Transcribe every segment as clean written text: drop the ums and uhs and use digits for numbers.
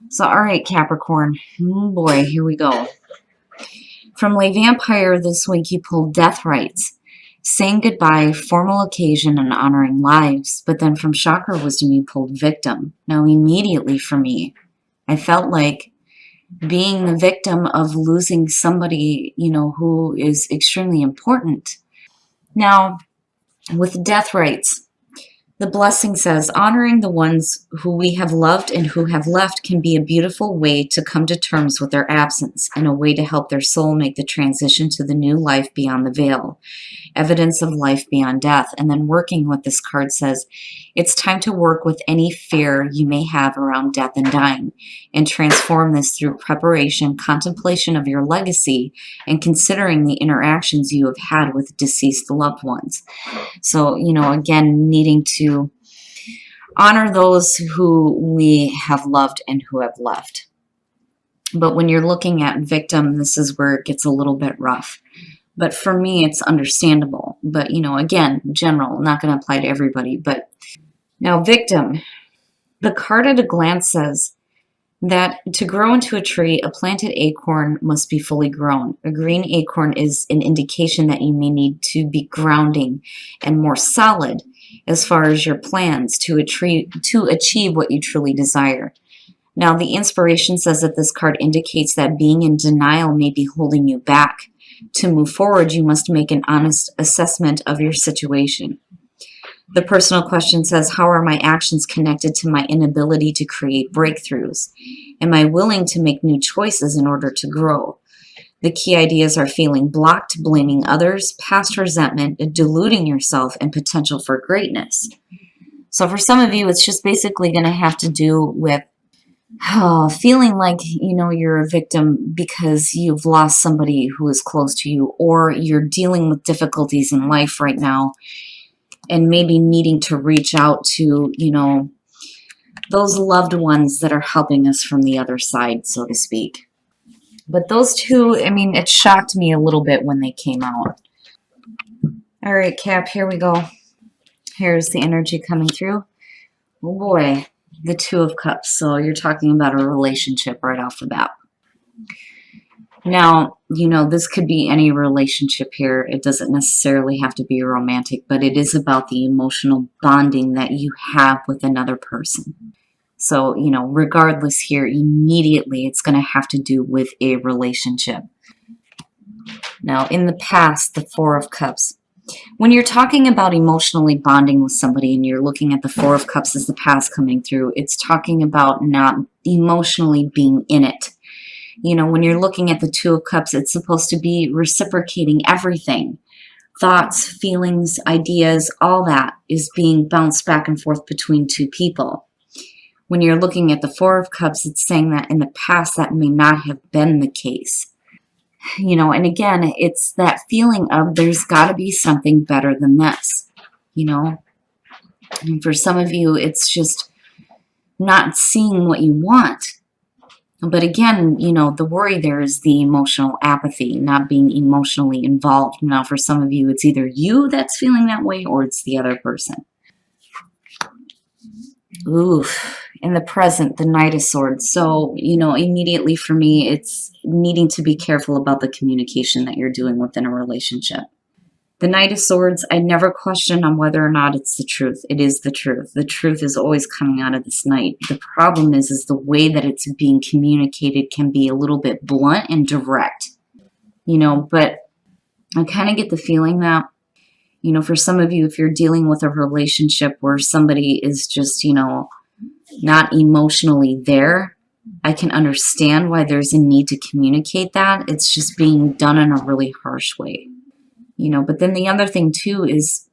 So, all right, Capricorn. Oh boy, here we go. From Lay Vampire this week, you pulled Death Rites, saying goodbye, formal occasion, and honoring lives. But then from Chakra Wisdom, you pulled Victim. Now, immediately for me, I felt like being the victim of losing somebody, who is extremely important. Now, with Death Rites, the blessing says, honoring the ones who we have loved and who have left can be a beautiful way to come to terms with their absence and a way to help their soul make the transition to the new life beyond the veil, evidence of life beyond death. And then working with this card says, it's time to work with any fear you may have around death and dying and transform this through preparation, contemplation of your legacy, and considering the interactions you have had with deceased loved ones. So, again, needing to honor those who we have loved and who have left. But when you're looking at victim, this is where it gets a little bit rough. But for me, it's understandable. But, again, general, not going to apply to everybody. But now, victim, the card at a glance says that to grow into a tree, a planted acorn must be fully grown. A green acorn is an indication that you may need to be grounding and more solid as far as your plans to achieve what you truly desire. Now, the inspiration says that this card indicates that being in denial may be holding you back. To move forward, you must make an honest assessment of your situation. The personal question says, how are my actions connected to my inability to create breakthroughs? Am I willing to make new choices in order to grow? The key ideas are feeling blocked, blaming others, past resentment, deluding yourself, and potential for greatness. So for some of you, it's just basically going to have to do with feeling like, you're a victim because you've lost somebody who is close to you, or you're dealing with difficulties in life right now and maybe needing to reach out to, those loved ones that are helping us from the other side, so to speak. But those two, it shocked me a little bit when they came out. All right, Cap, here we go. Here's the energy coming through. Oh boy, the Two of Cups. So you're talking about a relationship right off the bat. Now, this could be any relationship here. It doesn't necessarily have to be romantic, but it is about the emotional bonding that you have with another person. So, regardless here, immediately it's going to have to do with a relationship. Now, in the past, the Four of Cups. When you're talking about emotionally bonding with somebody and you're looking at the Four of Cups as the past coming through, it's talking about not emotionally being in it. When you're looking at the Two of Cups, it's supposed to be reciprocating everything. Thoughts, feelings, ideas, all that is being bounced back and forth between two people. When you're looking at the Four of Cups, it's saying that in the past that may not have been the case. And again, it's that feeling of there's got to be something better than this, And for some of you, it's just not seeing what you want. But again, the worry there is the emotional apathy, not being emotionally involved. Now, for some of you, it's either you that's feeling that way or it's the other person. Oof. In the present, the Knight of Swords. So, immediately for me, it's needing to be careful about the communication that you're doing within a relationship. The Knight of Swords, I never question on whether or not it's the truth. It is the truth. The truth is always coming out of this Knight. The problem is the way that it's being communicated can be a little bit blunt and direct. But I kind of get the feeling that, for some of you, if you're dealing with a relationship where somebody is just, not emotionally there, I can understand why there's a need to communicate that. It's just being done in a really harsh way. But then the other thing too is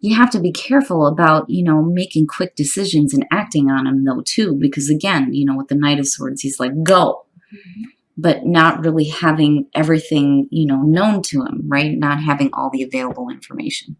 you have to be careful about, making quick decisions and acting on them though too, because again, with the Knight of Swords, he's like, go, but not really having everything, known to him, right? Not having all the available information.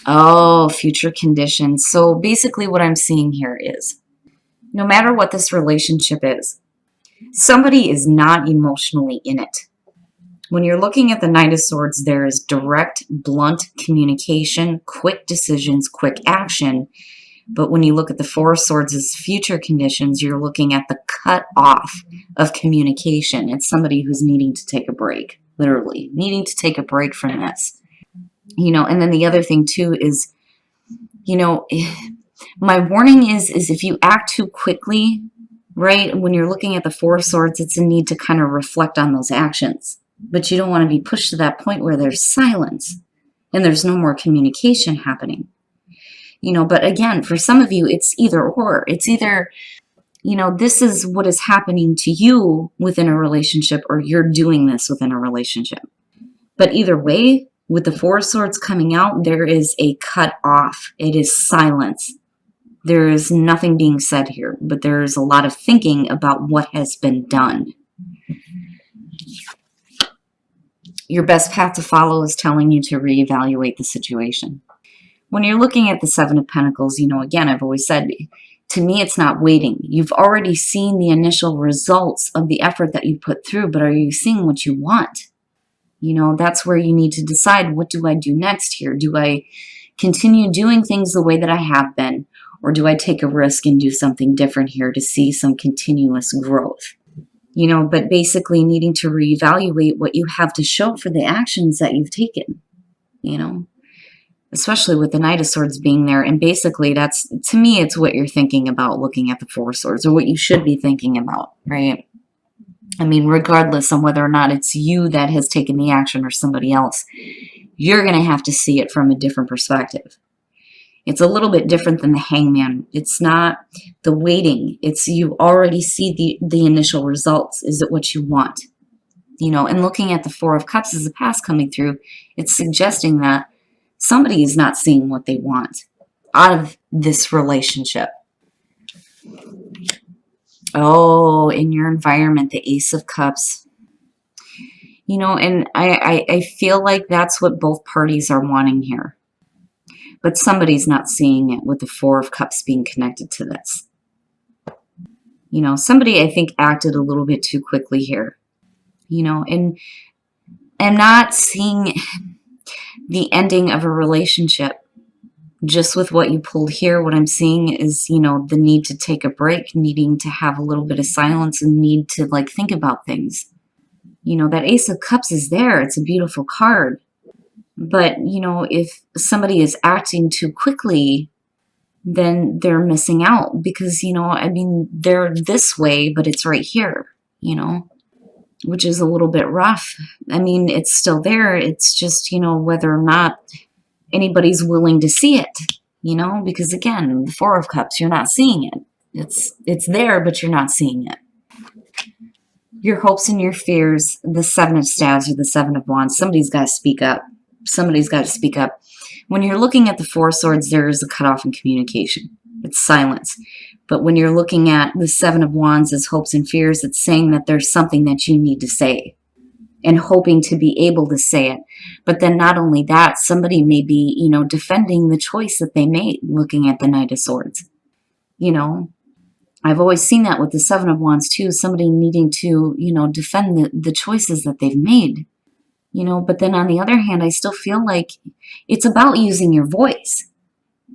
Oh, future conditions. So basically what I'm seeing here is no matter what this relationship is, somebody is not emotionally in it. When you're looking at the Knight of Swords, there is direct, blunt communication, quick decisions, quick action, But when you look at the Four of Swords as future conditions, you're looking at the cut off of communication. It's somebody who's needing to take a break, literally needing to take a break from this. You know, and then the other thing too is, you know, my warning is if you act too quickly, right, when you're looking at the Four of Swords, it's a need to kind of reflect on those actions. But you don't want to be pushed to that point where there's silence and there's no more communication happening. You know, but again, for some of you, it's either or. It's either, you know, this is what is happening to you within a relationship, or you're doing this within a relationship. But either way, with the Four of Swords coming out, there is a cut off. It is silence. There is nothing being said here, but there is a lot of thinking about what has been done. Your best path to follow is telling you to reevaluate the situation. When you're looking at the Seven of Pentacles, you know, again, I've always said, to me, it's not waiting. You've already seen the initial results of the effort that you put through, but are you seeing what you want? You know, that's where you need to decide, what do I do next here? Do I continue doing things the way that I have been, or do I take a risk and do something different here to see some continuous growth? You know, but basically needing to reevaluate what you have to show for the actions that you've taken, you know, especially with the Knight of Swords being there. And basically that's, to me, it's what you're thinking about looking at the Four of Swords, or what you should be thinking about, right? I mean, regardless on whether or not it's you that has taken the action or somebody else, you're going to have to see it from a different perspective. It's a little bit different than the Hangman. It's not the waiting. It's you already see the initial results. Is it what you want? You know, and looking at the Four of Cups as a past coming through, it's suggesting that somebody is not seeing what they want out of this relationship. Oh, in your environment, the Ace of Cups. You know, and I feel like that's what both parties are wanting here. But somebody's not seeing it with the Four of Cups being connected to this. You know, somebody, I think, acted a little bit too quickly here. You know, and I'm not seeing the ending of a relationship just with what you pulled here. What I'm seeing is, you know, the need to take a break, needing to have a little bit of silence, and need to, like, think about things. You know, that Ace of Cups is there. It's a beautiful card. But, you know, if somebody is acting too quickly, then they're missing out. Because, you know, I mean, they're this way, but it's right here, you know, which is a little bit rough. I mean, it's still there. It's just, you know, whether or not anybody's willing to see it, you know, because, again, the Four of Cups, you're not seeing it. It's there, but you're not seeing it. Your hopes and your fears, the Seven of Staves or the Seven of Wands, somebody's got to speak up. Somebody's got to speak up. When you're looking at the Four of Swords, there is a cutoff in communication. It's silence. But when you're looking at the Seven of Wands as hopes and fears, it's saying that there's something that you need to say and hoping to be able to say it. But then not only that, somebody may be, you know, defending the choice that they made looking at the Knight of Swords. You know, I've always seen that with the Seven of Wands too, somebody needing to, you know, defend the choices that they've made. You know, but then on the other hand, I still feel like it's about using your voice.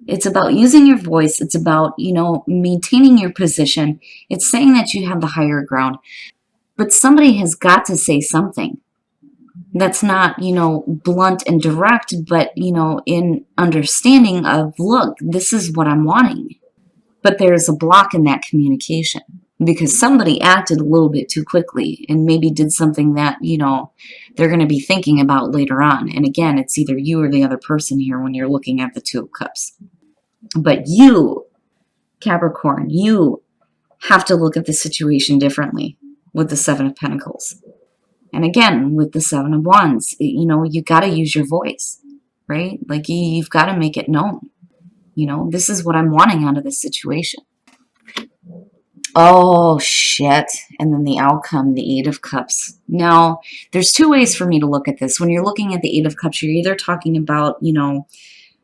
It's about using your voice. It's about, you know, maintaining your position. It's saying that you have the higher ground. But somebody has got to say something that's not, you know, blunt and direct, but, you know, in understanding of, look, this is what I'm wanting. But there's a block in that communication. Because somebody acted a little bit too quickly and maybe did something that, you know, they're going to be thinking about later on. And again, it's either you or the other person here when you're looking at the Two of Cups. But you, Capricorn, you have to look at the situation differently with the Seven of Pentacles. And again, with the Seven of Wands, you know, you got to use your voice, right? Like you've got to make it known. You know, this is what I'm wanting out of this situation. Oh, shit. And then the outcome, the Eight of Cups. Now, there's two ways for me to look at this. When you're looking at the Eight of Cups, you're either talking about, you know,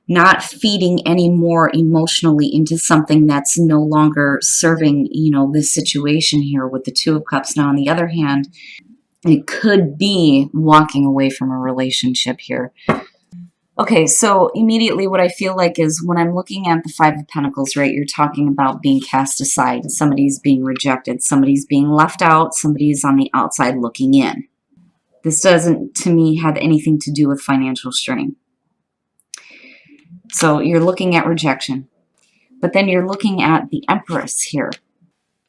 not feeding any more emotionally into something that's no longer serving, you know, this situation here with the Two of Cups. Now, on the other hand, it could be walking away from a relationship here. Okay, so immediately what I feel like is when I'm looking at the Five of Pentacles, right, you're talking about being cast aside. Somebody's being rejected. Somebody's being left out. Somebody's on the outside looking in. This doesn't, to me, have anything to do with financial strain. So you're looking at rejection. But then you're looking at the Empress here.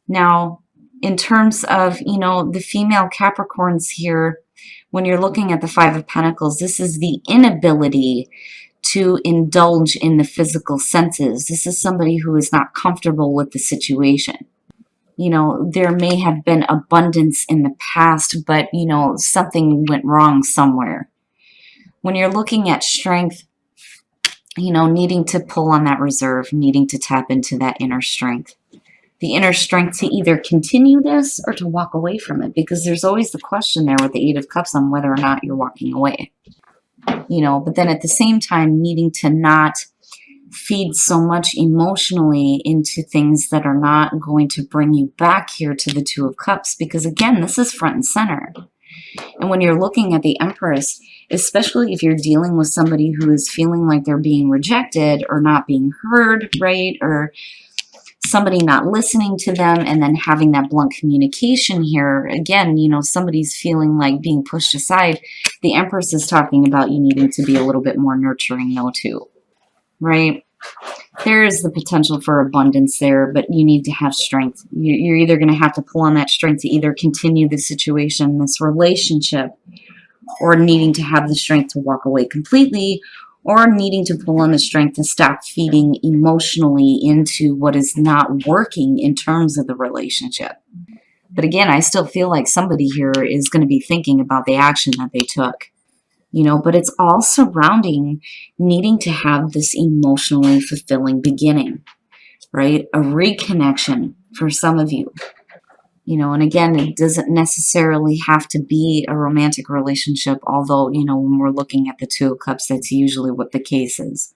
Now, in terms of, you know, the female Capricorns here, when you're looking at the Five of Pentacles, this is the inability to indulge in the physical senses. This is somebody who is not comfortable with the situation. You know, there may have been abundance in the past, but, you know, something went wrong somewhere. When you're looking at strength, you know, needing to pull on that reserve, needing to tap into that inner strength. The inner strength to either continue this or to walk away from it, because there's always the question there with the Eight of Cups on whether or not you're walking away. You know, but then at the same time, needing to not feed so much emotionally into things that are not going to bring you back here to the Two of Cups, because again, this is front and center. And when you're looking at the Empress, especially if you're dealing with somebody who is feeling like they're being rejected or not being heard, right, or somebody not listening to them, and then having that blunt communication here, again, you know, somebody's feeling like being pushed aside. The Empress is talking about you needing to be a little bit more nurturing though too, right? There is the potential for abundance there, but you need to have strength. You're either going to have to pull on that strength to either continue the situation, this relationship, or needing to have the strength to walk away completely, or needing to pull on the strength to stop feeding emotionally into what is not working in terms of the relationship. But again, I still feel like somebody here is going to be thinking about the action that they took. You know, but it's all surrounding needing to have this emotionally fulfilling beginning, right? A reconnection for some of you. You know, and again, it doesn't necessarily have to be a romantic relationship, although, you know, when we're looking at the Two of Cups, that's usually what the case is.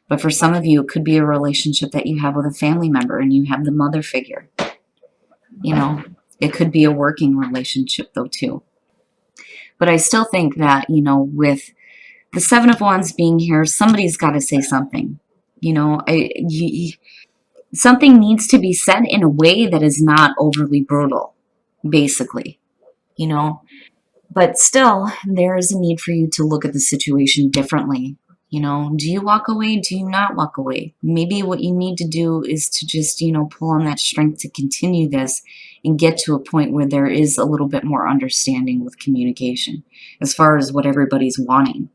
But for some of you, it could be a relationship that you have with a family member and you have the mother figure. You know, it could be a working relationship though too. But I still think that, you know, with the Seven of Wands being here, somebody's got to say something. You know, something needs to be said in a way that is not overly brutal, basically, you know. But still, there is a need for you to look at the situation differently. You know, do you walk away? Do you not walk away? Maybe what you need to do is to just, you know, pull on that strength to continue this and get to a point where there is a little bit more understanding with communication as far as what everybody's wanting.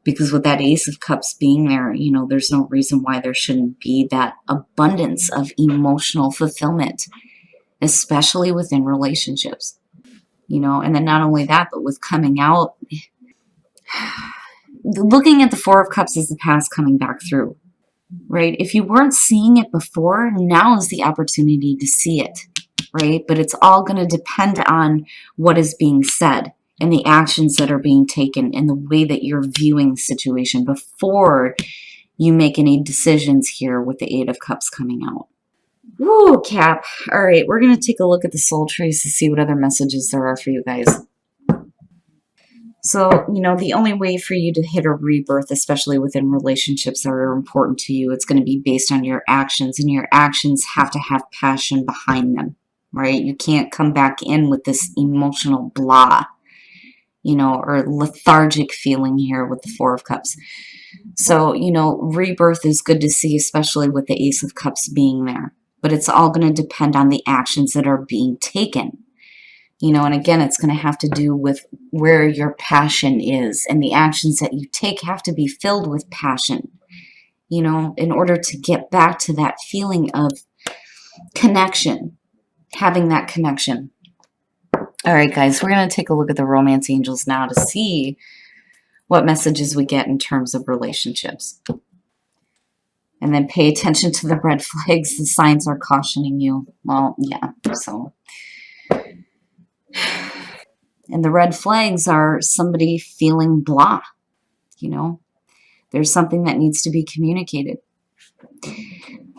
Because with that Ace of Cups being there, you know, there's no reason why there shouldn't be that abundance of emotional fulfillment, especially within relationships. You know, and then not only that, but with coming out, looking at the Four of Cups as the past coming back through, right? If you weren't seeing it before, now is the opportunity to see it, right? But it's all going to depend on what is being said and the actions that are being taken and the way that you're viewing the situation before you make any decisions here with the Eight of Cups coming out. Woo, Cap. All right, we're going to take a look at the soul trees to see what other messages there are for you guys. So, you know, the only way for you to hit a rebirth, especially within relationships that are important to you, it's going to be based on your actions, and your actions have to have passion behind them, right? You can't come back in with this emotional blah, you know, or lethargic feeling here with the Four of Cups. So, you know, rebirth is good to see, especially with the Ace of Cups being there. But it's all going to depend on the actions that are being taken. You know, and again, it's going to have to do with where your passion is. And the actions that you take have to be filled with passion, you know, in order to get back to that feeling of connection, having that connection. All right, guys, we're going to take a look at the romance angels now to see what messages we get in terms of relationships. And then pay attention to the red flags. The signs are cautioning you. Well, yeah, so. And the red flags are somebody feeling blah. You know, there's something that needs to be communicated.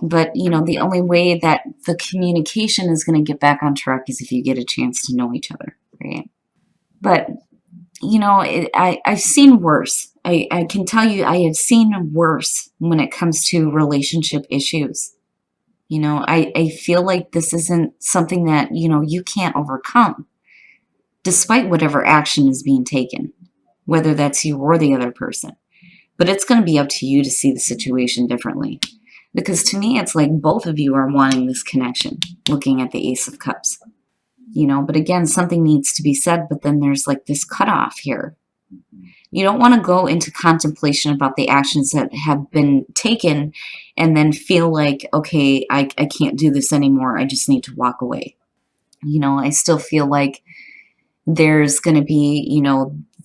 But, you know, the only way that the communication is going to get back on track is if you get a chance to know each other, right? But, you know, I've seen worse. I can tell you I have seen worse when it comes to relationship issues. I feel like this isn't something that, you can't overcome, despite whatever action is being taken, whether that's you or the other person. But it's going to be up to you to see the situation differently. Because to me, it's like both of you are wanting this connection, looking at the Ace of Cups. But again, something needs to be said, but then there's like this cutoff here. You don't want to go into contemplation about the actions that have been taken and then feel like, okay, I can't do this anymore. I just need to walk away. I still feel like there's going to be,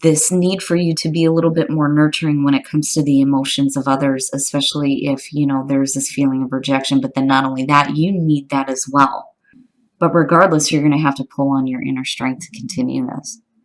this need for you to be a little bit more nurturing when it comes to the emotions of others, especially if, there's this feeling of rejection. But then not only that, you need that as well. But regardless, you're going to have to pull on your inner strength to continue this.